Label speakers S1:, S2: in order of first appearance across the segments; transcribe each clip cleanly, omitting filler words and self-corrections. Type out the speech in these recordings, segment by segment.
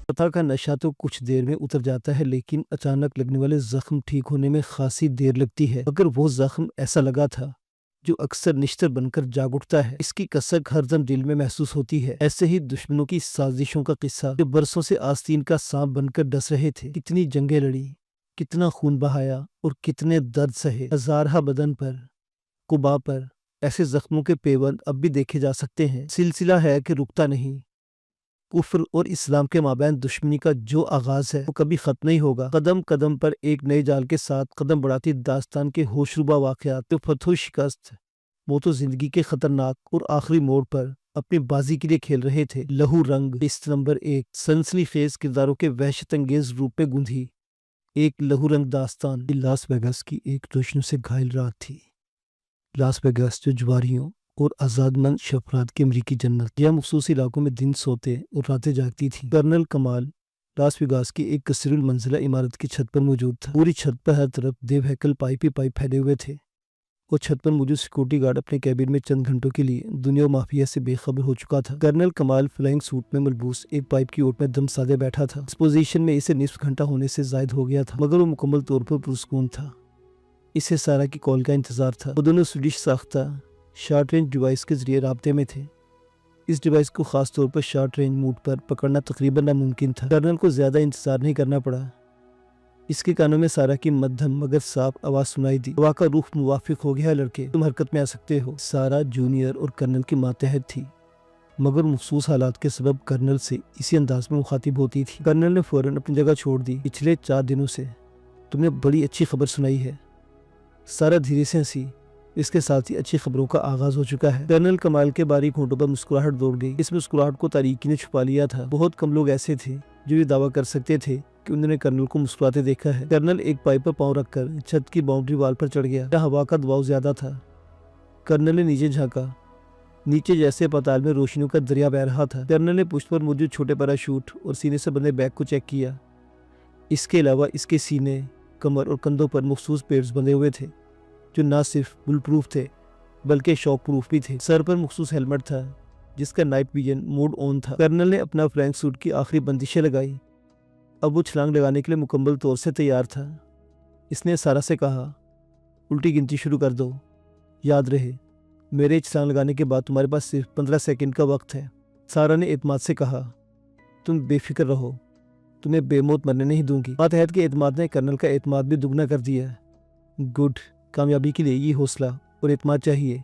S1: فتح کا نشہ تو کچھ دیر میں اتر جاتا ہے، لیکن اچانک لگنے والے زخم ٹھیک ہونے میں خاصی دیر لگتی ہے، مگر وہ زخم ایسا لگا تھا جو اکثر نشتر بن کر جاگ اٹھتا ہے۔ اس کی کسک ہر دم دل میں محسوس ہوتی ہے۔ ایسے ہی دشمنوں کی سازشوں کا قصہ جو برسوں سے آستین کا سانپ بن کر ڈس رہے تھے، کتنی جنگیں لڑی، کتنا خون بہایا اور کتنے درد سہے۔ ہزارہ بدن پر، قبا پر ایسے زخموں کے پیوند اب بھی دیکھے جا سکتے ہیں۔ سلسلہ ہے کہ رکتا نہیں۔ کفر اور اسلام کے مابین دشمنی کا جو آغاز ہے وہ کبھی ختم نہیں ہوگا۔ قدم قدم پر ایک نئے جال کے ساتھ قدم بڑھاتی داستان کے ہوشربا واقعات جو فتح و شکست، موت و زندگی کے خطرناک اور آخری موڑ پر اپنی بازی کے لیے کھیل رہے تھے۔ لہو رنگ قسط نمبر 1 سنسنی خیز کرداروں کے وحشت انگیز روپ میں گندھی ایک لہو رنگ داستان۔ لاس ویگاس کی ایک روشنی سے گھائل رات تھی۔ لاس ویگاس جو جواریوں اور آزاد مند شفرات کی امریکی جنت، یا مخصوص علاقوں میں دن سوتے اور راتیں جاگتی تھی۔ کرنل کمال لاس ویگاس کی ایک کثیر المنزلہ عمارت کی چھت پر موجود تھا۔ پوری چھت پر ہر طرف دیو ہیکل پائپ ہی پائپ پھیلے ہوئے تھے، اور چھت پر موجود سیکورٹی گارڈ اپنے کیبن میں چند گھنٹوں کے لیے دنیا و مافیا سے بے خبر ہو چکا تھا۔ کرنل کمال فلائنگ سوٹ میں ملبوس ایک پائپ کی اوٹ میں دم سادے بیٹھا تھا۔ اس پوزیشن میں اسے نصف گھنٹہ ہونے سے زائد ہو گیا تھا، مگر وہ مکمل طور پر پرسکون تھا۔ اسے سارا کی کال کا انتظار تھا۔ وہ دونوں سویڈش ساختہ شارٹ رینج ڈیوائس کے ذریعے رابطے میں تھے۔ اس ڈیوائس کو خاص طور پر شارٹ رینج موڈ پر پکڑنا تقریباً ناممکن تھا۔ کرنل کو زیادہ انتظار نہیں کرنا پڑا۔ اس کے کانوں میں سارا کی مدھم مگر صاف آواز سنائی دی۔ ہوا کا رخ موافق ہو گیا ہے لڑکے، تم حرکت میں آ سکتے ہو۔ سارا جونیئر اور کرنل کی ماتحت تھی، مگر مخصوص حالات کے سبب کرنل سے اسی انداز میں مخاطب ہوتی تھی۔ کرنل نے فوراً اپنی جگہ چھوڑ دی۔ پچھلے 4 دنوں سے تم نے بڑی اچھی خبر سنائی ہے۔ سارا دھیرے سے ہنسی۔ اس کے ساتھ ہی اچھی خبروں کا آغاز ہو چکا ہے۔ کرنل کمال کے باریک ہونٹوں پر مسکراہٹ دوڑ گئی۔ اس مسکراہٹ کو تاریکی نے چھپا لیا تھا۔ بہت کم لوگ ایسے تھے جو یہ دعویٰ کر سکتے تھے کہ انہوں نے کرنل کو مسکراتے دیکھا ہے۔ کرنل ایک پائپ پر پاؤں رکھ کر چھت کی باؤنڈری وال پر چڑھ گیا، جہاں ہوا کا دباؤ زیادہ تھا۔ کرنل نے نیچے جھانکا۔ نیچے جیسے پتال میں روشنیوں کا دریا بہہ رہا تھا۔ کرنل نے پشت پر موجود چھوٹے پیراشوٹ اور سینے سے بندھے بیگ کو چیک کیا۔ اس کے علاوہ اس کے سینے، کمر اور کندھوں پر مخصوص پیڈز بندھے ہوئے تھے جو نہ صرف بل پروف تھے بلکہ شاک پروف بھی تھے۔ سر پر مخصوص ہیلمٹ تھا جس کا نائٹ ویژن موڈ آن تھا۔ کرنل نے اپنا فلائنگ سوٹ کی آخری بندشیں لگائی۔ اب وہ چھلانگ لگانے کے لیے مکمل طور سے تیار تھا۔ اس نے سارا سے کہا، الٹی گنتی شروع کر دو۔ یاد رہے، میرے چھلانگ لگانے کے بعد تمہارے پاس صرف 15 سیکنڈ کا وقت ہے۔ سارا نے اعتماد سے کہا، تم بے فکر رہو، تمہیں بے موت مرنے نہیں دوں گی۔ ماتحت کے اعتماد نے کرنل کا اعتماد بھی دگنا کر دیا۔ گڈ، کامیابی کے لیے یہ حوصلہ اور اعتماد چاہیے۔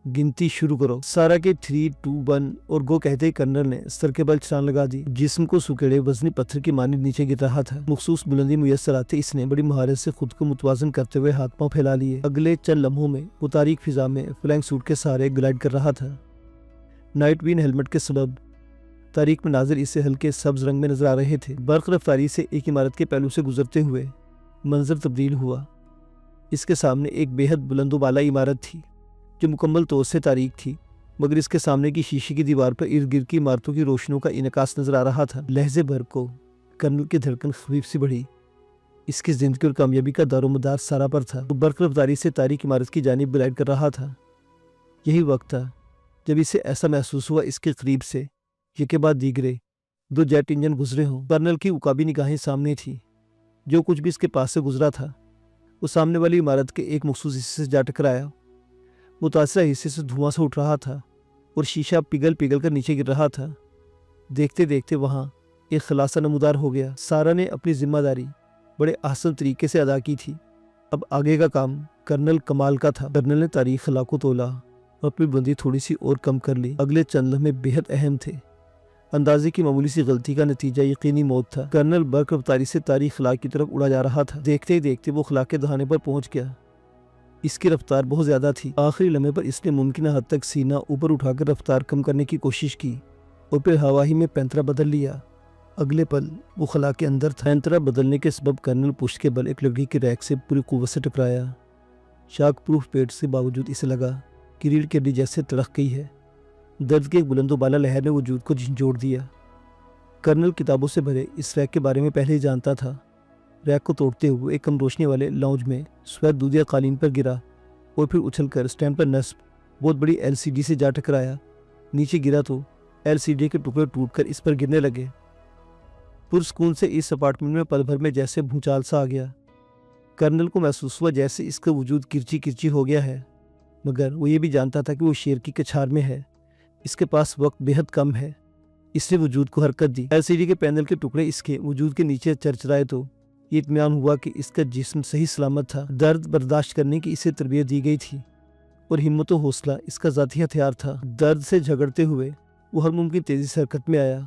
S1: گنتی شروع کرو۔ سارا کے 3، 2، 1 اور گو کہتے ہی کرنل نے سر کے بل چھلانگ لگا دی۔ جسم کو سکیڑے وزنی پتھر کی مانند نیچے گر رہا تھا۔ مخصوص بلندی میسر آتے اس نے بڑی مہارت سے خود کو متوازن کرتے ہوئے ہاتھ پاؤں پھیلا لیے۔ اگلے چند لمحوں میں وہ تاریک فضا میں فلائنگ سوٹ کے سہارے گلائڈ کر رہا تھا۔ نائٹ وین ہیلمٹ کے سبب تاریک مناظر اسے ہلکے سبز رنگ میں نظر آ رہے تھے۔ برق رفتاری سے ایک عمارت کے پہلو سے گزرتے ہوئے منظر تبدیل ہوا۔ اس کے سامنے ایک بے حد بلند و بالا عمارت تھی جو مکمل طور سے تاریک تھی، مگر اس کے سامنے کی شیشے کی دیوار پر ارد گرد کی عمارتوں کی روشنیوں کا انعکاس نظر آ رہا تھا۔ لہجے بھر کو کرنل کی دھڑکن خفیف سی بڑھی۔ اس کی زندگی اور کامیابی کا دار و مدار سارا پر تھا۔ وہ برق رفتاری سے تاریک عمارت کی جانب گلائڈ کر رہا تھا۔ یہی وقت تھا جب اسے ایسا محسوس ہوا اس کے قریب سے یکے بعد دیگرے 2 جیٹ انجن گزرے ہوں۔ کرنل کی عقابی نگاہیں سامنے تھی۔ جو کچھ بھی اس کے پاس سے گزرا تھا وہ سامنے والی عمارت کے ایک مخصوص حصے سے جا ٹکرایا۔ متاثرہ حصے سے دھواں سے اٹھ رہا تھا اور شیشہ پگھل پگھل کر نیچے گر رہا تھا۔ دیکھتے دیکھتے وہاں ایک خلاصہ نمودار ہو گیا۔ سارا نے اپنی ذمہ داری بڑے احسن طریقے سے ادا کی تھی۔ اب آگے کا کام کرنل کمال کا تھا۔ کرنل نے تاریخ خلا کو تولا اور اپنی بلندی تھوڑی سی اور کم کر لی۔ اگلے چند لمحے بے حد اہم تھے۔ اندازے کی معمولی سی غلطی کا نتیجہ یقینی موت تھا۔ کرنل برق رفتاری سے تاریخ خلا کی طرف اڑا جا رہا تھا۔ دیکھتے ہی دیکھتے وہ خلا کے دہانے پر پہنچ گیا۔ اس کی رفتار بہت زیادہ تھی۔ آخری لمحے پر اس نے ممکنہ حد تک سینہ اوپر اٹھا کر رفتار کم کرنے کی کوشش کی اور پھر ہوا ہی میں پینترا بدل لیا۔ اگلے پل وہ خلا کے اندر تھا۔ پینترا بدلنے کے سبب کرنل پشت کے بل ایک لکڑی کی ریک سے پوری قوت سے ٹکرایا۔ شاک پروف پیڈ کے باوجود اسے لگا کہ ریڑھ کی ہڈی جیسے تڑق گئی ہے۔ درد کی ایک بلند و بالا لہر نے وجود کو جھنجھوڑ دیا۔ کرنل کتابوں سے بھرے اس ریک کے بارے میں پہلے ہی جانتا تھا۔ ریک کو توڑتے ہوئے ایک کم روشنی والے لاؤنج میں سفید دودھیا قالین پر گرا اور پھر اچھل کر سٹینڈ پر نصب بہت بڑی LCD سے جا ٹکرایا۔ نیچے گرا تو LCD کے ٹکڑے ٹوٹ کر اس پر گرنے لگے۔ پرسکون سے اس اپارٹمنٹ میں پل بھر میں جیسے بھونچال سا آ گیا۔ کرنل کو محسوس ہوا جیسے اس کا وجود کرچی کرچی ہو گیا ہے، مگر وہ یہ بھی جانتا تھا کہ وہ شیر کی کچھار میں ہے، اس کے پاس وقت بے حد کم ہے۔ اس نے وجود کو حرکت دی۔ LCD کے پینل کے ٹکڑے اس کے وجود کے نیچے چرچرائے تو یہ اطمینان ہوا کہ اس کا جسم صحیح سلامت تھا۔ درد برداشت کرنے کی اسے تربیت دی گئی تھی اور ہمت و حوصلہ اس کا ذاتی ہتھیار تھا۔ درد سے جھگڑتے ہوئے وہ ہر ممکن تیزی سے حرکت میں آیا۔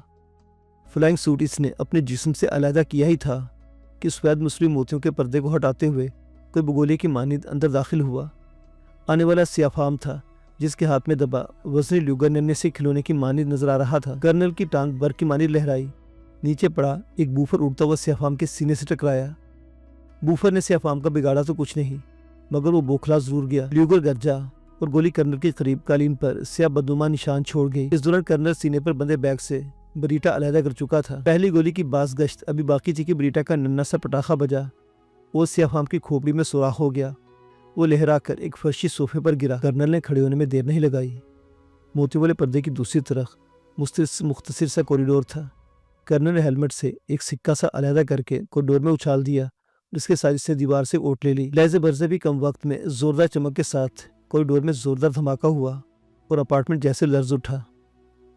S1: فلائنگ سوٹ اس نے اپنے جسم سے علیحدہ کیا ہی تھا کہ سفید مصنوعی موتیوں کے پردے کو ہٹاتے ہوئے کوئی بگولے کی مانند اندر داخل ہوا۔ آنے والا سیاہ فام تھا جس کے ہاتھ میں دبا وزنی لیوگر ننے سے کھلونے کی مانند نظر آ رہا تھا۔ کرنل کی ٹانگ بر کی مانند لہرائی، نیچے پڑا ایک بوفر اڑتا ہوا سیاہ فام کے سینے سے ٹکرایا۔ بوفر نے سیاہ فام کا بگاڑا تو کچھ نہیں، مگر وہ بوکھلا ضرور گیا۔ لیوگر گرجا اور گولی کرنل کے قریب قالین پر سیاہ بدنما نشان چھوڑ گئی۔ اس دوران کرنل سینے پر بندے بیگ سے بریٹا علیحدہ کر چکا تھا۔ پہلی گولی کی باز گشت ابھی باقی تھی کہ بریٹا کا ننا سا پٹاخہ بجا، وہ سیاہ فام کی کھوپڑی میں سوراخ ہو گیا۔ وہ لہرا کر ایک فرشی صوفے پر گرا۔ کرنل نے کھڑے ہونے میں دیر نہیں لگائی۔ موتیوں والے پردے کی دوسری طرف مختصر سا کوریڈور تھا۔ کرنل نے ہیلمٹ سے ایک سکہ سا علیحدہ کر کے کوریڈور میں اچھال دیا اور اس کے ساتھ سے دیوار سے اوٹ لے لی۔ لہجے برزے بھی کم وقت میں زوردار چمک کے ساتھ کوریڈور میں زوردار دھماکہ ہوا اور اپارٹمنٹ جیسے لرز اٹھا۔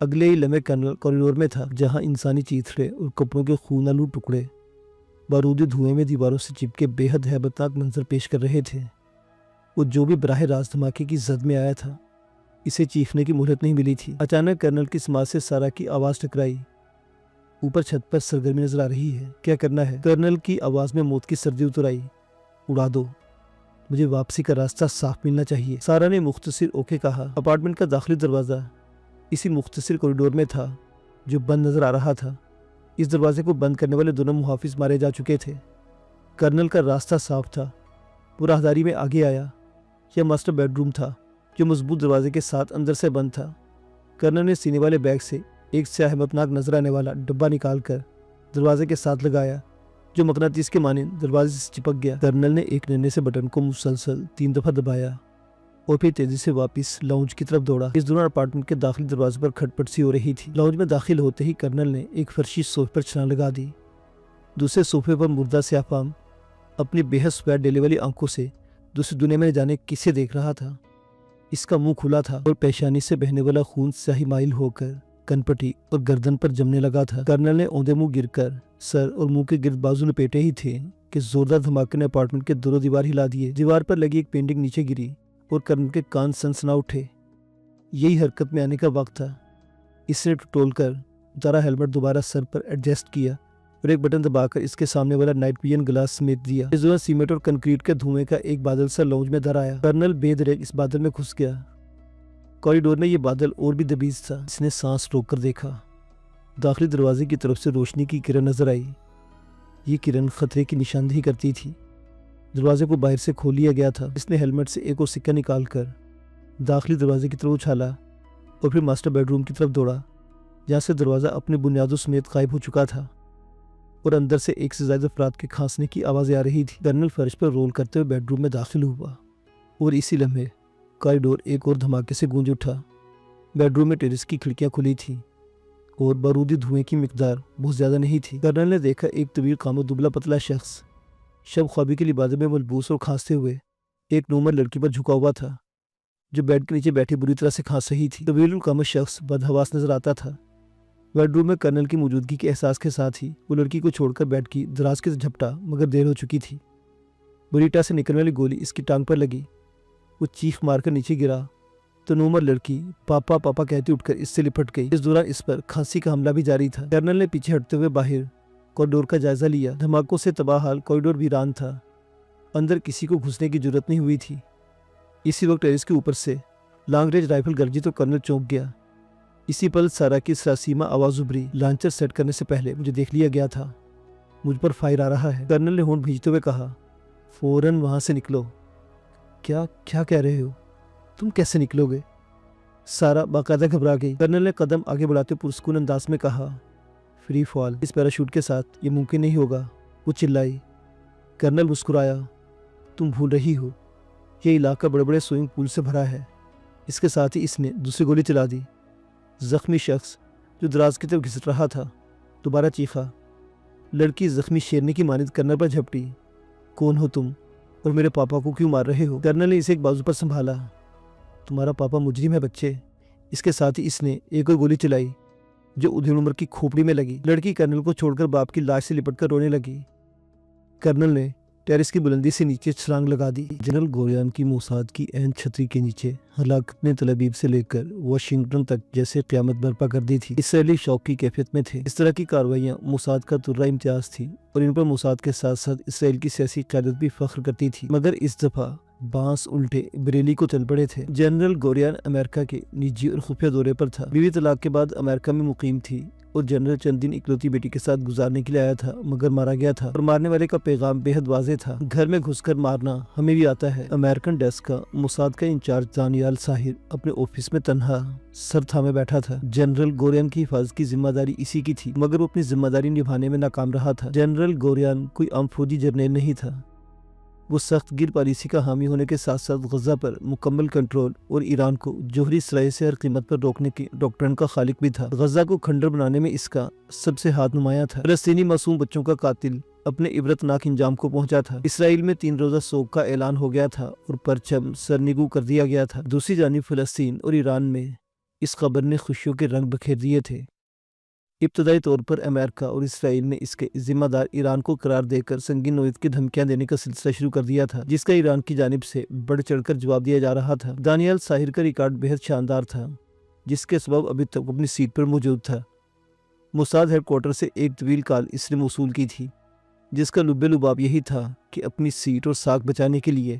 S1: اگلے ہی لمحے کرنل کوریڈور میں تھا جہاں انسانی چیتھڑے اور کپڑوں کے خون آلود ٹکڑے بارودی دھوئیں میں دیواروں سے چپکے بے حد ہیبتناک منظر پیش کر رہے تھے۔ وہ جو بھی براہ راست دھماکے کی زد میں آیا تھا، اسے چیخنے کی مہلت نہیں ملی تھی۔ اچانک کرنل کی سماعت سے سارا کی آواز ٹکرائی۔ اوپر چھت پر سرگرمی نظر آ رہی ہے، کیا کرنا ہے؟ کرنل کی آواز میں موت کی سردی اتر آئی۔ اڑا دو، مجھے واپسی کا راستہ صاف ملنا چاہیے، سارا نے مختصر اوکے کہا۔ اپارٹمنٹ کا داخلی دروازہ اسی مختصر کوریڈور میں تھا جو بند نظر آ رہا تھا۔ اس دروازے کو بند کرنے والے دونوں محافظ مارے جا چکے تھے۔ کرنل کا راستہ صاف تھا۔ وہ راہداری میں آگے آیا۔ یہ ماسٹر بیڈ روم تھا جو مضبوط دروازے کے ساتھ اندر سے بند تھا۔ کرنل نے سینے والے بیگ سے ایک سیاہ ہیبتناک نظر آنے والا ڈبہ نکال کر دروازے کے ساتھ لگایا جو مقناطیس کے مانند دروازے سے چپک گیا۔ کرنل نے ایک ننے سے بٹن کو مسلسل 3 دفعہ دبایا اور پھر تیزی سے واپس لاؤنج کی طرف دوڑا۔ اس دوران اپارٹمنٹ کے داخلی دروازے پر کھٹ پٹ سی ہو رہی تھی۔ لاؤنج میں داخل ہوتے ہی کرنل نے ایک فرشی صوفے پر چھلانگ لگا دی۔ دوسرے صوفے پر مردہ سیاہ فام اپنی بے حد سفید ڈیلے والی آنکھوں سے دوسری دنیا میں جانے کسے دیکھ رہا تھا۔ اس کا منہ کھلا تھا اور پیشانی سے بہنے والا خون سیاہی مائل ہو کر کنپٹی اور گردن پر جمنے لگا تھا۔ کرنل نے اوندے منہ گر کر سر اور منہ کے گرد بازو لپیٹے ہی تھے کہ زوردار دھماکے نے اپارٹمنٹ کے دونوں دیوار ہلا دیے۔ دیوار پر لگی ایک پینٹنگ نیچے گری اور کرنل کے کان سنسنا اٹھے۔ یہی حرکت میں آنے کا وقت تھا۔ اس نے ٹٹول کر اتارا ہیلمٹ دوبارہ سر پر ایڈجسٹ کیا اور ایک بٹن دبا کر اس کے سامنے والا نائٹ ویژن گلاس سمیت دیا۔ اس دوران سیمنٹ اور کنکریٹ کے دھوئیں کا ایک بادل سا لاؤنج میں در آیا۔ کرنل بے دریغ اس بادل میں گھس گیا۔ کوریڈور میں یہ بادل اور بھی دبیز تھا۔ اس نے سانس روک کر دیکھا۔ داخلی دروازے کی طرف سے روشنی کی کرن نظر آئی۔ یہ کرن خطرے کی نشاندہی کرتی تھی۔ دروازے کو باہر سے کھول لیا گیا تھا۔ اس نے ہیلمٹ سے ایک اور سکہ نکال کر داخلی دروازے کی طرف اچھالا اور پھر ماسٹر بیڈ روم کی طرف دوڑا جہاں سے دروازہ اپنی بنیادوں سمیت غائب ہو چکا تھا اور اندر سے ایک سے زائد افراد کے کھانسنے کی آوازیں آ رہی تھی۔ کرنل فرش پر رول کرتے ہوئے بیڈ روم میں داخل ہوا اور اسی لمحے کوریڈور ایک اور دھماکے سے گونج اٹھا۔ بیڈ روم میں ٹیرس کی کھڑکیاں کھلی تھیں اور بارودی دھوئیں کی مقدار بہت زیادہ نہیں تھی۔ کرنل نے دیکھا ایک طویل قامت دبلا پتلا شخص شب خوابی کے لبادے میں ملبوس اور کھانستے ہوئے ایک نومر لڑکی پر جھکا ہوا تھا جو بیڈ کے نیچے بیٹھی بری طرح سے کھانس رہی تھی۔ طویل القامت شخص بدحواس نظر آتا تھا۔ بیڈ روم میں کرنل کی موجودگی کے احساس کے ساتھ ہی وہ لڑکی کو چھوڑ کر بیڈ کی دراز کے جھپٹا مگر دیر ہو چکی تھی۔ بریٹا سے نکلنے والی گولی اس کی ٹانگ پر لگی۔ وہ چیخ مار کر نیچے گرا تو نومر لڑکی پاپا پاپا کہتی اٹھ کر اس سے لپٹ گئی۔ اس دوران اس پر کھانسی کا حملہ بھی جاری تھا۔ کرنل نے پیچھے ہٹتے ہوئے باہر کوریڈور کا جائزہ لیا۔ دھماکوں سے تباہ حال کوریڈور ویران تھا۔ اندر کسی کو گھسنے کی جرات نہیں ہوئی تھی۔ اسی وقت ٹیرس کے اوپر سے لانگ رینج رائفل گرجی تو کرنل چونک گیا۔ اسی پل سارا کی سراسیمہ آواز ابھری، لانچر سیٹ کرنے سے پہلے مجھے دیکھ لیا گیا تھا، مجھ پر فائر آ رہا ہے۔ کرنل نے ہونٹ بھیجتے ہوئے کہا، فوراً وہاں سے نکلو۔ کیا کہہ رہے ہو؟ تم کیسے نکلو گے؟ سارا باقاعدہ گھبرا گئی۔ کرنل نے قدم آگے بڑھاتے پرسکون انداز میں کہا، فری فال اس پیراشوٹ کے ساتھ یہ ممکن نہیں ہوگا۔ وہ چلائی۔ کرنل مسکرایا، تم بھول رہی ہو، یہ علاقہ بڑے بڑے سوئمنگ پول سے بھرا ہے۔ اس کے ساتھ ہی اس نے دوسری گولی چلا دی۔ زخمی شخص جو دراز کی طرف گھسٹ رہا تھا دوبارہ چیخا، لڑکی زخمی شیرنی کی مانند کرنل پر جھپٹی۔ کون ہو تم اور میرے پاپا کو کیوں مار رہے ہو؟ کرنل نے اسے ایک بازو پر سنبھالا۔ تمہارا پاپا مجرم ہے بچے۔ اس کے ساتھ ہی اس نے ایک اور گولی چلائی جو ادھیڑ عمر کی کھوپڑی میں لگی۔ لڑکی کرنل کو چھوڑ کر باپ کی لاش سے لپٹ کر رونے لگی۔ کرنل نے ٹیرس کی بلندی سے نیچے چھلانگ لگا دی۔ جنرل گوریان کی موساد کی عین چھتری کے نیچے ہلاکت نے تل ابیب سے لے کر واشنگٹن تک جیسے قیامت برپا کر دی تھی۔ اسرائیلی شوق کی کیفیت میں تھے۔ اس طرح کی کارروائیاں موساد کا ترہ امتیاز تھی اور ان پر موساد کے ساتھ ساتھ اسرائیل کی سیاسی قیادت بھی فخر کرتی تھی، مگر اس دفعہ بانس الٹے بریلی کو چل پڑے تھے۔ جنرل گوریان امریکہ کے نجی اور خفیہ دورے پر تھا۔ بیوی طلاق کے بعد امریکہ میں مقیم تھی اور جنرل چند دن اکلوتی بیٹی کے ساتھ گزارنے کے لیے آیا تھا، مگر مارا گیا تھا اور مارنے والے کا پیغام بے حد واضح تھا: گھر میں گھس کر مارنا ہمیں بھی آتا ہے۔ امریکن ڈیسک کا موساد کا انچارج دانیال ساحر اپنے آفس میں تنہا سر تھامے بیٹھا تھا۔ جنرل گوریان کی حفاظت کی ذمہ داری اسی کی تھی، مگر وہ اپنی ذمہ داری نبھانے میں ناکام رہا تھا۔ جنرل گوریان کوئی عام فوجی جرنیل نہیں تھا۔ وہ سخت گیر پالیسی کا حامی ہونے کے ساتھ ساتھ غزہ پر مکمل کنٹرول اور ایران کو جوہری صلاحیت سے ہر قیمت پر روکنے کی ڈاکٹرن کا خالق بھی تھا۔ غزہ کو کھنڈر بنانے میں اس کا سب سے ہاتھ نمایاں تھا۔ فلسطینی معصوم بچوں کا قاتل اپنے عبرتناک انجام کو پہنچا تھا۔ اسرائیل میں 3 روزہ سوگ کا اعلان ہو گیا تھا اور پرچم سرنگو کر دیا گیا تھا۔ دوسری جانب فلسطین اور ایران میں اس خبر نے خوشیوں کے رنگ بکھیر دیے تھے۔ ابتدائی طور پر امریکہ اور اسرائیل نے اس کے ذمہ دار ایران کو قرار دے کر سنگین نوعیت کی دھمکیاں دینے کا سلسلہ شروع کر دیا تھا، جس کا ایران کی جانب سے بڑھ چڑھ کر جواب دیا جا رہا تھا۔ دانیال ساحر کا ریکارڈ بہت شاندار تھا، جس کے سبب ابھی تک اپنی سیٹ پر موجود تھا۔ موساد ہیڈ کوارٹر سے ایک طویل کال اس نے موصول کی تھی، جس کا لب لباب یہی تھا کہ اپنی سیٹ اور ساکھ بچانے کے لیے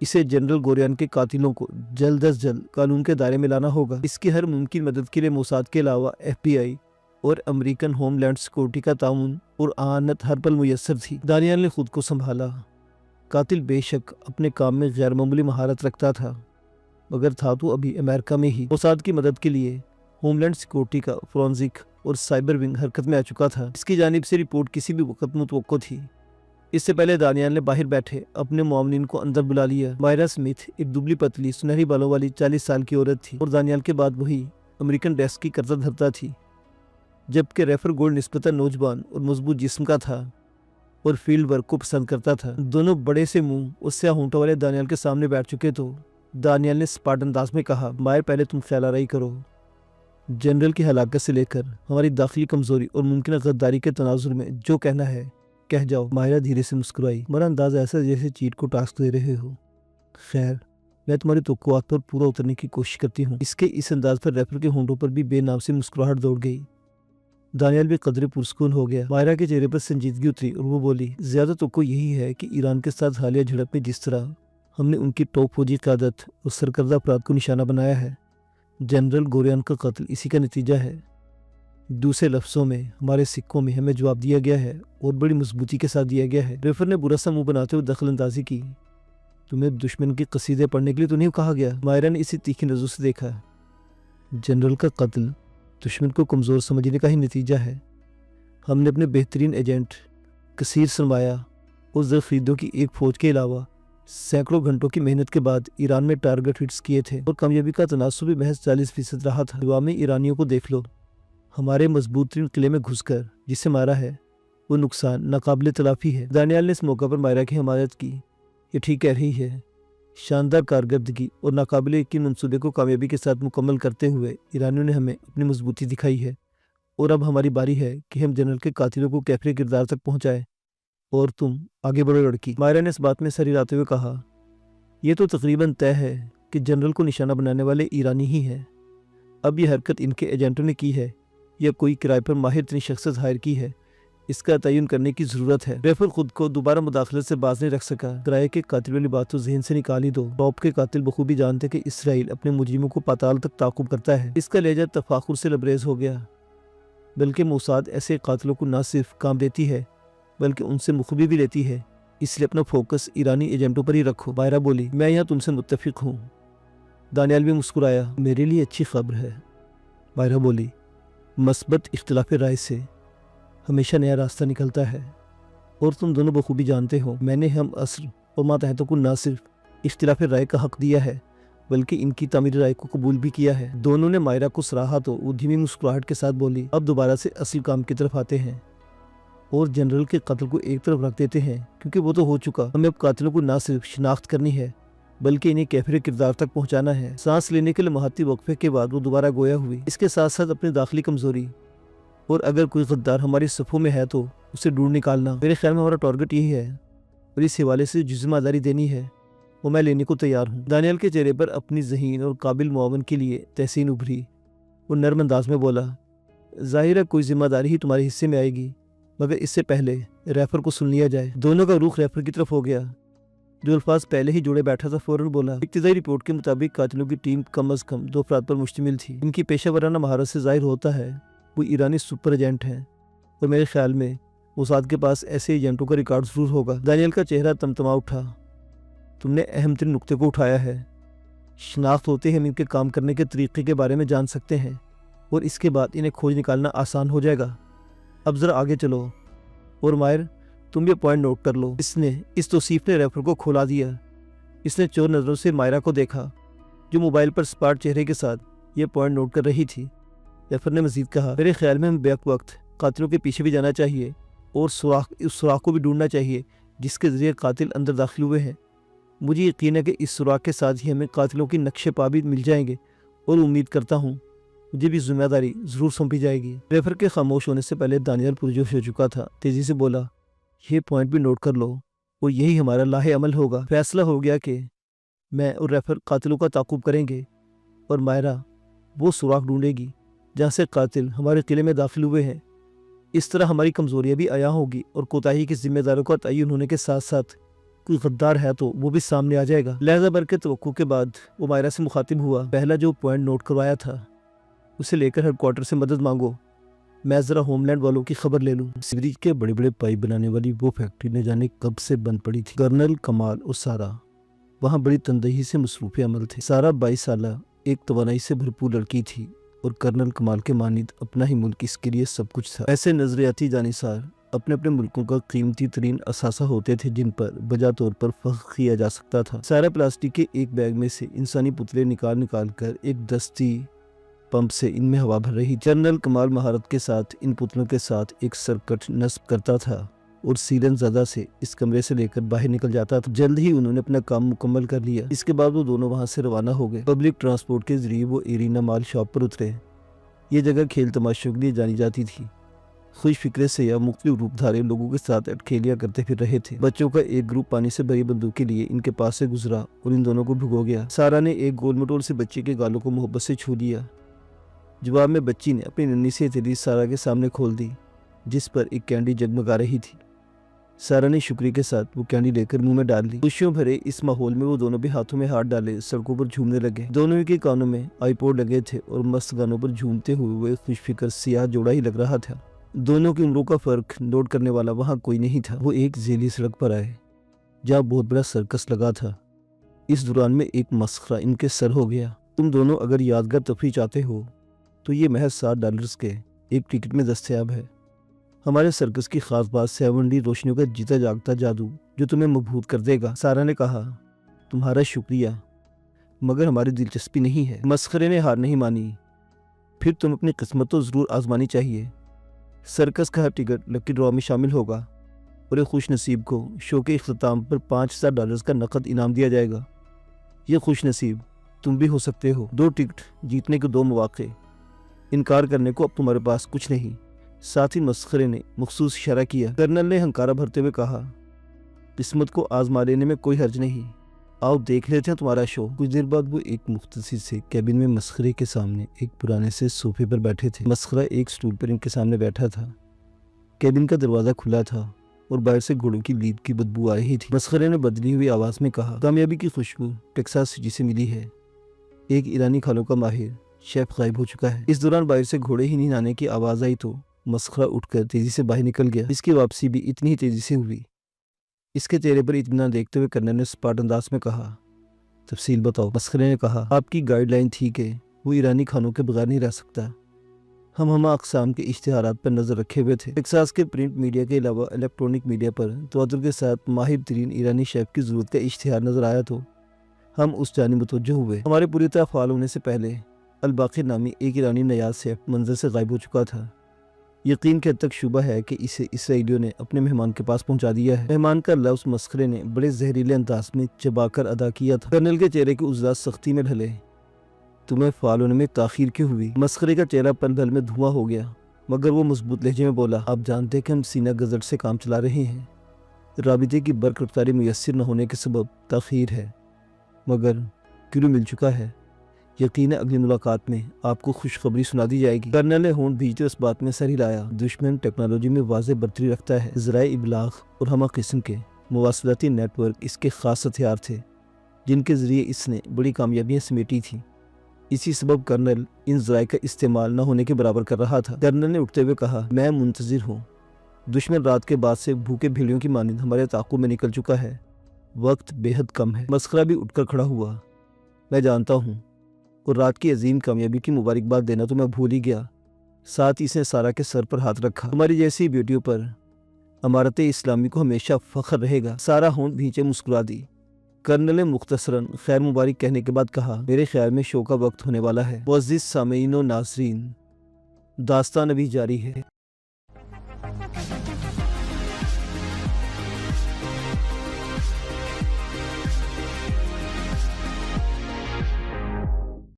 S1: اسے جنرل گوریان کے قاتلوں کو جلد از جلد قانون کے دائرے میں لانا ہوگا۔ اس کی ہر ممکن مدد کے لیے موساد کے علاوہ FBI اور امریکن ہوم لینڈ سیکورٹی کا تعاون اور اعانت ہر پل میسر تھی۔ دانیال نے خود کو سنبھالا۔ قاتل بے شک اپنے کام میں غیر معمولی مہارت رکھتا تھا، مگر تھا تو ابھی امریکہ میں ہی۔ موساد کی مدد کے لیے ہوم لینڈ سیکورٹی کا فورنزک اور سائبر ونگ حرکت میں آ چکا تھا۔ اس کی جانب سے رپورٹ کسی بھی وقت متوقع تھی۔ اس سے پہلے دانیال نے باہر بیٹھے اپنے معاونین کو اندر بلا لیا۔ مائرا سمتھ ایک دبلی پتلی سنہری بالوں والی 40 سال کی عورت تھی اور دانیال کے بعد وہی امریکن ڈیسک کی کرتا دھرتا تھی، جبکہ ریفر گولڈ نسبتاً نوجوان اور مضبوط جسم کا تھا اور فیلڈ ورک کو پسند کرتا تھا۔ دونوں بڑے سے منہ اور سیاہ ہونٹوں والے دانیال کے سامنے بیٹھ چکے تو دانیال نے سپاٹ انداز میں کہا: مائر، پہلے تم خیال آرائی کرو۔ جنرل کی ہلاکت سے لے کر ہماری داخلی کمزوری اور ممکنہ غداری کے تناظر میں جو کہنا ہے کہہ جاؤ۔ مائرا دھیرے سے مسکرائی، میرا انداز ایسا جیسے چیٹ کو ٹاسک دے رہے ہو۔ خیر، میں تمہاری توقعات پر پورا اترنے کی کوشش کرتی ہوں۔ اس کے اس انداز پر ریفر کے ہونٹوں پر بھی بے نام سے مسکراہٹ دوڑ گئی۔ دانیال بھی قدرے پرسکون ہو گیا۔ مائرا کے چہرے پر سنجیدگی اتری اور وہ بولی: زیادہ توقع یہی ہے کہ ایران کے ساتھ حالیہ جھڑپ میں جس طرح ہم نے ان کی ٹاپ فوجی قیادت اور سرکردہ افراد کو نشانہ بنایا ہے، جنرل گوریان کا قتل اسی کا نتیجہ ہے۔ دوسرے لفظوں میں ہمارے سکوں میں ہمیں جواب دیا گیا ہے اور بڑی مضبوطی کے ساتھ دیا گیا ہے۔ ریفر نے برا سا منہ بناتے ہوئے دخل اندازی کی: تمہیں دشمن کے قصیدے پڑھنے کے لیے تو نہیں کہا گیا؟ مائرا نے اسے تیکھی نظروں سے دیکھا۔ جنرل کا قتل دشمن کو کمزور سمجھنے کا ہی نتیجہ ہے۔ ہم نے اپنے بہترین ایجنٹ، کثیر سرمایہ اور ذخیروں کی ایک فوج کے علاوہ سینکڑوں گھنٹوں کی محنت کے بعد ایران میں ٹارگٹ ہٹس کیے تھے اور کامیابی کا تناسب بھی محض 40% رہا تھا۔ عوام ایرانیوں کو دیکھ لو، ہمارے مضبوط ترین قلعے میں گھس کر جسے مارا ہے وہ نقصان ناقابل تلافی ہے۔ دانیال نے اس موقع پر مائرا کی حمایت کی۔ یہ ٹھیک کہہ رہی ہے۔ شاندار کارکردگی اور ناقابل یقین منصوبے کو کامیابی کے ساتھ مکمل کرتے ہوئے ایرانیوں نے ہمیں اپنی مضبوطی دکھائی ہے اور اب ہماری باری ہے کہ ہم جنرل کے قاتلوں کو کیفر کردار تک پہنچائیں۔ اور تم آگے بڑھو لڑکی، مائرا نے اس بات میں سر ہلاتے ہوئے کہا۔ یہ تو تقریباً طے ہے کہ جنرل کو نشانہ بنانے والے ایرانی ہی ہیں۔ اب یہ حرکت ان کے ایجنٹوں نے کی ہے یا کوئی کرائے پر ماہر ترین شخصیت ہائر کی ہے، اس کا تعین کرنے کی ضرورت ہے۔ ریفر خود کو دوبارہ مداخلت سے باز نہیں رکھ سکا۔ کرائے کے قاتل والی بات تو ذہن سے نکال ہی دو۔ ٹاپ کے قاتل بخوبی جانتے کہ اسرائیل اپنے مجرموں کو پاتال تک تعاقب کرتا ہے۔ اس کا لہجہ تفاخر سے لبریز ہو گیا۔ بلکہ موساد ایسے قاتلوں کو نہ صرف کام دیتی ہے بلکہ ان سے مخبی بھی لیتی ہے، اس لیے اپنا فوکس ایرانی ایجنٹوں پر ہی رکھو۔ مائرا بولی: میں یہاں تم سے متفق ہوں۔ دانیال بھی مسکرایا۔ میرے لیے اچھی خبر ہے، مائرا بولی۔ مثبت اختلاف رائے سے ہمیشہ نیا راستہ نکلتا ہے اور تم دونوں بخوبی جانتے ہو میں نے ہم عصر اور ماتحتوں کو نہ صرف اختلاف رائے کا حق دیا ہے بلکہ ان کی تعمیری رائے کو قبول بھی کیا ہے۔ دونوں نے مائرا کو سراہا تو وہ دھیمی مسکراہٹ کے ساتھ بولی: اب دوبارہ سے اصل کام کی طرف آتے ہیں۔ اور جنرل کے قتل کو ایک طرف رکھ دیتے ہیں کیونکہ وہ تو ہو چکا. ہمیں اب قاتلوں کو نہ صرف شناخت کرنی ہے بلکہ انہیں کیفر کردار تک پہنچانا ہے. سانس لینے کے لمحاتی وقفے کے بعد وہ دوبارہ گویا ہوئی. اس کے ساتھ ساتھ اپنی داخلی کمزوری اور اگر کوئی غدار ہماری صفوں میں ہے تو اسے ڈھونڈ نکالنا. میرے خیال میں ہمارا ٹارگٹ یہی ہے اور اس حوالے سے جو ذمہ داری دینی ہے وہ میں لینے کو تیار ہوں. دانیال کے چہرے پر اپنی ذہین اور قابل معاون کے لیے تحسین ابھری. وہ نرم انداز میں بولا، ظاہر ہے کوئی ذمہ داری ہی تمہارے حصے میں آئے گی، مگر اس سے پہلے ریفر کو سن لیا جائے. دونوں کا رخ ریفر کی طرف ہو گیا جو الفاظ پہلے ہی جوڑے بیٹھا تھا. فوراً بولا، ابتدائی رپورٹ کے مطابق قاتلوں کی ٹیم کم از کم 2 افراد پر مشتمل تھی. ان کی پیشہ ورانہ مہارت سے ظاہر ہوتا ہے وہ ایرانی سپر ایجنٹ ہیں اور میرے خیال میں موساد کے پاس ایسے ایجنٹوں کا ریکارڈ ضرور ہوگا. دانیال کا چہرہ تمتما اٹھا. تم نے اہم ترین نقطے کو اٹھایا ہے. شناخت ہوتے ہی ہم ان کے کام کرنے کے طریقے کے بارے میں جان سکتے ہیں اور اس کے بعد انہیں کھوج نکالنا آسان ہو جائے گا. اب ذرا آگے چلو اور ماہر تم یہ پوائنٹ نوٹ کر لو. اس توصیف نے ریفر کو کھولا دیا. اس نے چور نظروں سے مائرہ کو دیکھا جو موبائل پر سپاٹ چہرے کے ساتھ یہ پوائنٹ نوٹ کر رہی تھی. ریفر نے مزید کہا، میرے خیال میں ہم بیک وقت قاتلوں کے پیچھے بھی جانا چاہیے اور اس سوراخ کو بھی ڈھونڈنا چاہیے جس کے ذریعے قاتل اندر داخل ہوئے ہیں. مجھے یقین ہے کہ اس سوراخ کے ساتھ ہی ہمیں قاتلوں کی نقش پا بھی مل جائیں گے اور امید کرتا ہوں مجھے بھی ذمہ داری ضرور سونپی جائے گی. ریفر کے خاموش ہونے سے پہلے دانیال پرجوش ہو چکا تھا. تیزی سے بولا، یہ پوائنٹ بھی نوٹ کر لو اور یہی ہمارا لاہ عمل ہوگا. فیصلہ ہو گیا کہ میں اور ریفر قاتلوں کا تعاقب کریں گے اور مائرہ وہ سوراخ ڈھونڈے گی جہاں سے قاتل ہمارے قلعے میں داخل ہوئے ہیں. اس طرح ہماری کمزوریاں بھی عیاں ہوگی اور کوتاہی کے ذمہ داروں کا تعین ہونے کے ساتھ ساتھ کوئی غدار ہے تو وہ بھی سامنے آ جائے گا. لہذا بھر کے توقع کے بعد وہ مائرہ سے مخاطب ہوا، پہلا جو پوائنٹ نوٹ کروایا تھا اسے لے کر ہیڈ کوارٹر سے مدد مانگو. میں ذرا ہوم لینڈ والوں کی خبر لے لوں. سیوریج کے بڑے بڑے پائپ بنانے والی وہ فیکٹری نہ جانے کب سے بند پڑی تھی. کرنل کمال اور سارا وہاں بڑی تندہی سے مصروف عمل تھے. سارا 22 سالہ ایک توانائی سے بھرپور لڑکی تھی اور کرنل کمال کے مانند اپنا ہی ملک اس کے لیے سب کچھ تھا. ایسے نظریاتی جانصار اپنے اپنے ملکوں کا قیمتی ترین اثاثہ ہوتے تھے جن پر بجا طور پر فخر کیا جا سکتا تھا. سارا پلاسٹک کے ایک بیگ میں سے انسانی پتلے نکال کر ایک دستی پمپ سے ان میں ہوا بھر رہی. جنرل کمال مہارت کے ساتھ ان پتلوں کے ساتھ ایک سرکٹ نصب کرتا تھا اور سیلن زدہ سے اس کمرے سے لے کر باہر نکل جاتا تھا. جلد ہی انہوں نے اپنا کام مکمل کر لیا. اس کے بعد وہ دونوں وہاں سے روانہ ہو گئے. پبلک ٹرانسپورٹ کے ذریعے وہ ایرینا مال شاپ پر اترے. یہ جگہ کھیل تماشوں کے لیے جانی جاتی تھی. خوش فکرے سیاح مختلف روپ دھارے لوگوں کے ساتھ اٹکھیلیاں کرتے پھر رہے تھے. بچوں کا ایک گروپ پانی سے بھری بندوق کے لیے ان کے پاس سے گزرا اور ان دونوں کو بھگو گیا. سارا نے ایک گول مٹول سے بچے کے گالوں کو محبت سے چھو لیا. جواب میں بچی نے اپنی ننھی سی ہتھیلی سارا کے سامنے کھول دی جس پر ایک کینڈی جگمگا رہی تھی. سارا نے شکریہ کے ساتھ وہ کینڈی لے کر منہ میں ڈال لی. خوشیوں بھرے اس ماحول میں وہ دونوں بھی ہاتھوں میں ہاتھ ڈالے سڑکوں پر جھومنے لگے. دونوں ہی کے کانوں میں آئی پوڈ لگے تھے اور مست گانوں پر جھومتے ہوئے وہ ایک خوش فکر سیاہ جوڑا ہی لگ رہا تھا. دونوں کی عمروں کا فرق نوٹ کرنے والا وہاں کوئی نہیں تھا. وہ ایک ذیلی سڑک پر آئے جہاں بہت بڑا سرکس لگا تھا. اس دوران میں ایک مسخرہ ان کے سر ہو گیا. تم دونوں اگر یادگار تفریح چاہتے ہو تو یہ محض $7 کے ایک ٹکٹ میں دستیاب ہے. ہمارے سرکس کی خاص بات 7D روشنیوں کا جیتا جاگتا جادو جو تمہیں مبہوت کر دے گا. سارا نے کہا، تمہارا شکریہ مگر ہماری دلچسپی نہیں ہے. مسخرے نے ہار نہیں مانی. پھر تم اپنی قسمت تو ضرور آزمانی چاہیے. سرکس کا ہر ٹکٹ لکی ڈرا میں شامل ہوگا اور ایک خوش نصیب کو شو کے اختتام پر $5000 کا نقد انعام دیا جائے گا. یہ خوش نصیب تم بھی ہو سکتے ہو. 2 ٹکٹ جیتنے کے 2 مواقع. انکار کرنے کو اب تمہارے پاس کچھ نہیں. ساتھ ہی مسخرے نے مخصوص اشارہ کیا. کرنل نے ہنکارہ بھرتے ہوئے کہا، قسمت کو آزما لینے میں کوئی حرج نہیں. آؤ دیکھ لیتے ہیں تمہارا شو. کچھ دیر بعد وہ ایک مختصر سے کیبن میں مسخرے کے سامنے ایک پرانے سے صوفے پر بیٹھے تھے. مسخرہ ایک سٹول پر ان کے سامنے بیٹھا تھا. کیبن کا دروازہ کھلا تھا اور باہر سے گھوڑوں کی لید کی بدبو آ رہی تھی. مسخرے نے بدلی ہوئی آواز میں کہا، کامیابی کی خوشبو ٹیکساس سٹی سے ملی ہے. ایک ایرانی کھانوں کا ماہر شیف غائب ہو چکا ہے. اس دوران باہر سے گھوڑے ہی نہیں آنے کی آواز آئی تو مسخرہ اٹھ کر تیزی سے باہر نکل گیا. اس کی واپسی بھی اتنی ہی تیزی سے ہوئی. اس کے چہرے پر اطمینان دیکھتے ہوئے کرنل نے سپاٹ انداز میں کہا، تفصیل بتاؤ. مسخرے نے کہا، آپ کی گائیڈ لائن تھی کہ وہ ایرانی کھانوں کے بغیر نہیں رہ سکتا. ہم اقسام کے اشتہارات پر نظر رکھے ہوئے تھے. ٹیکساس کے پرنٹ میڈیا کے علاوہ الیکٹرونک میڈیا پر تواتر کے ساتھ ماہر ترین ایرانی شیف کی ضرورت کا اشتہار نظر آیا تو ہم اس جانب متوجہ ہوئے. ہمارے پوری طرح فعال ہونے سے پہلے الباقر نامی ایک ایرانی نیاز شیف منظر سے غائب ہو چکا تھا. یقین کے حد تک شبہ ہے کہ اسے اسرائیلیوں نے اپنے مہمان کے پاس پہنچا دیا ہے۔ مہمان کا لفظ مسخرے نے بڑے زہریلے انداز میں چبا کر ادا کیا تھا۔ کرنل کے چہرے کے عضلات سختی میں ڈھلے۔ تمہیں فعال ہونے میں تاخیر کیوں ہوئی؟ مسخرے کا چہرہ پن بھر میں دھواں ہو گیا، مگر وہ مضبوط لہجے میں بولا، آپ جانتے ہیں کہ ہم سینہ گزر سے کام چلا رہے ہیں۔ رابطے کی برق رفتاری میسر نہ ہونے کے سبب تاخیر ہے، مگر کیوں مل چکا ہے۔ یقیناً اگلی ملاقات میں آپ کو خوشخبری سنا دی جائے گی۔ کرنل نے ہونٹ بھیجتے اس بات میں سر ہلایا۔ دشمن ٹیکنالوجی میں واضح برتری رکھتا ہے۔ ذرائع ابلاغ اور ہمہ قسم کے مواصلاتی نیٹ ورک اس کے خاص ہتھیار تھے جن کے ذریعے اس نے بڑی کامیابیاں سمیٹی تھیں۔ اسی سبب کرنل ان ذرائع کا استعمال نہ ہونے کے برابر کر رہا تھا۔ کرنل نے اٹھتے ہوئے کہا، میں منتظر ہوں۔ دشمن رات کے بعد سے بھوکے بھیڑیوں کی مانند ہمارے تعاقب میں نکل چکا ہے۔ وقت بے حد کم ہے۔ مسخرہ بھی اٹھ کر کھڑا ہوا۔ میں جانتا ہوں، اور رات کی عظیم کامیابی کی مبارکباد دینا تو میں بھول ہی گیا۔ ساتھ ہی اس نے سارا کے سر پر ہاتھ رکھا۔ ہماری جیسی بیٹیوں پر امارت اسلامی کو ہمیشہ فخر رہے گا۔ سارا ہونٹ بھینچے مسکرا دی۔ کرنل نے مختصراً خیر مبارک کہنے کے بعد کہا، میرے خیال میں شو کا وقت ہونے والا ہے۔ معزز سامعین و ناظرین، داستان ابھی جاری ہے۔